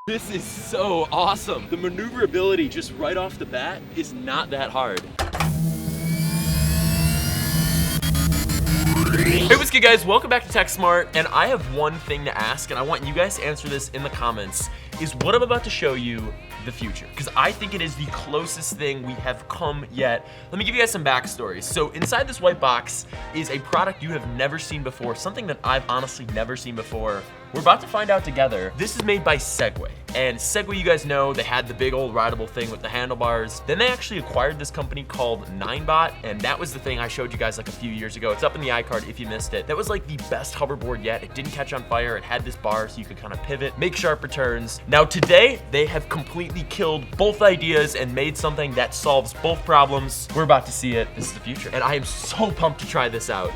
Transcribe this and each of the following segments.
This is so awesome. The maneuverability just right off the bat is not that hard. Hey, what's good guys? Welcome back to TechSmartt, and I have one thing to ask, and I want you guys to answer this in the comments. Is what I'm about to show you the future? Because I think it is the closest thing we have come yet. Let me give you guys some backstory. So inside this white box is a product you have never seen before, something that I've honestly never seen before. We're about to find out together. This is made by Segway. And Segway, you guys know, they had the big old rideable thing with the handlebars. Then they actually acquired this company called Ninebot, and that was the thing I showed you guys like a few years ago. It's up in the iCard if you missed it. That was like the best hoverboard yet. It didn't catch on fire. It had this bar so you could kind of pivot, make sharp returns. Now today, they have completely killed both ideas and made something that solves both problems. We're about to see it. This is the future. And I am so pumped to try this out.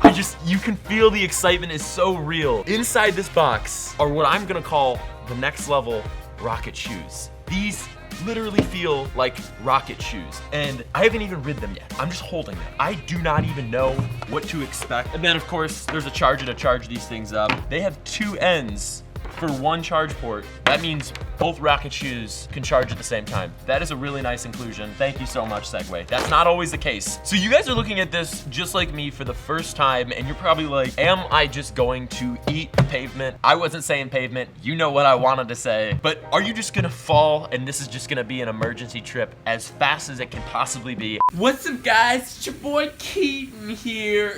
You can feel the excitement is so real. Inside this box are what I'm gonna call the next level rocket shoes. These literally feel like rocket shoes, and I haven't even rid them yet. I'm just holding them. I do not even know what to expect. And then of course, there's a charger to charge these things up. They have two ends for one charge port. That means both rocket shoes can charge at the same time. That is a really nice inclusion. Thank you so much, Segway. That's not always the case. So you guys are looking at this just like me for the first time, and you're probably like, am I just going to eat pavement? I wasn't saying pavement. You know what I wanted to say. But are you just gonna fall and this is just gonna be an emergency trip as fast as it can possibly be? What's up guys, it's your boy Keaton here.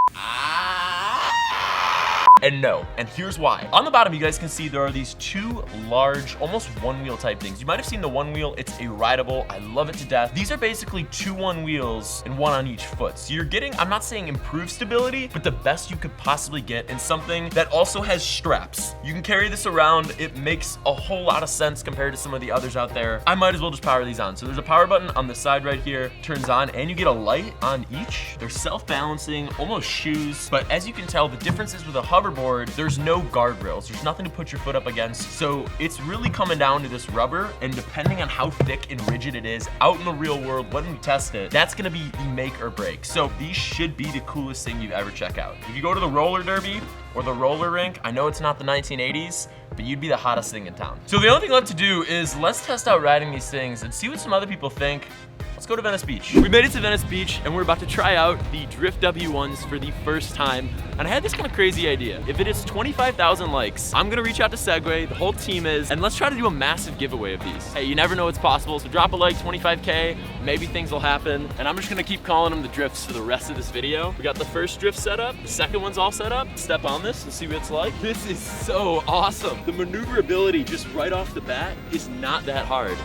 And no, and here's why. On the bottom, you guys can see there are these two large, almost one wheel type things. You might have seen the one wheel, it's a rideable, I love it to death. These are basically two one wheels and one on each foot. So you're getting, I'm not saying improved stability, but the best you could possibly get in something that also has straps. You can carry this around, it makes a whole lot of sense compared to some of the others out there. I might as well just power these on. So there's a power button on the side right here, turns on, and you get a light on each. They're self-balancing, almost shoes, but as you can tell, the difference is with a hoverboard, there's no guardrails. There's nothing to put your foot up against. So it's really coming down to this rubber, and depending on how thick and rigid it is out in the real world, when we test it, that's gonna be the make or break. So these should be the coolest thing you've ever checked out. If you go to the roller derby or the roller rink, I know it's not the 1980s, but you'd be the hottest thing in town. So the only thing left to do is let's test out riding these things and see what some other people think. Let's go to Venice Beach. We made it to Venice Beach and we're about to try out the Drift W1s for the first time. And I had this kind of crazy idea. If it is 25,000 likes, I'm gonna reach out to Segway, the whole team is, and let's try to do a massive giveaway of these. Hey, you never know what's possible, so drop a like, 25K, maybe things will happen. And I'm just gonna keep calling them the drifts for the rest of this video. We got the first drift set up, the second one's all set up. Step on this and see what it's like. This is so awesome. The maneuverability just right off the bat is not that hard.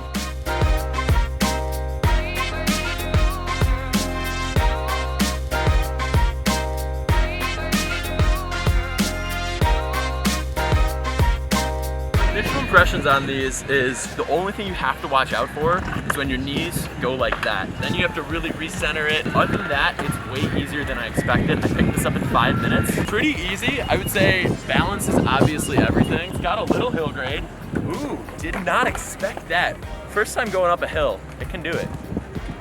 Initial impressions on these is the only thing you have to watch out for is when your knees go like that. Then you have to really recenter it. Other than that, it's way easier than I expected. I picked this up in 5 minutes. Pretty easy. I would say balance is obviously everything. It's got a little hill grade. Ooh, did not expect that. First time going up a hill, it can do it.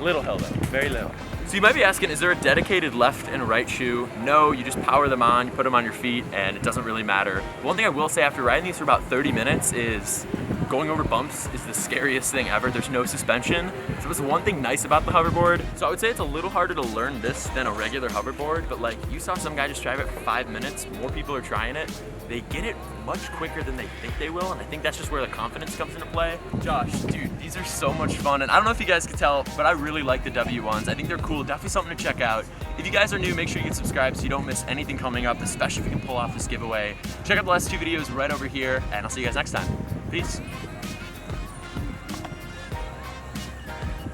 Little hill though, very little. So you might be asking, is there a dedicated left and right shoe? No, you just power them on, you put them on your feet, and it doesn't really matter. One thing I will say after riding these for about 30 minutes is going over bumps is the scariest thing ever. There's no suspension. So that's one thing nice about the hoverboard. So I would say it's a little harder to learn this than a regular hoverboard, but like you saw some guy just drive it for 5 minutes, more people are trying it. They get it much quicker than they think they will, and I think that's just where the confidence comes into play. Josh, dude, these are so much fun, and I don't know if you guys can tell, but I really like the W1s. I think they're cool, definitely something to check out. If you guys are new, make sure you get subscribed so you don't miss anything coming up, especially if you can pull off this giveaway. Check out the last two videos right over here, and I'll see you guys next time. Peace.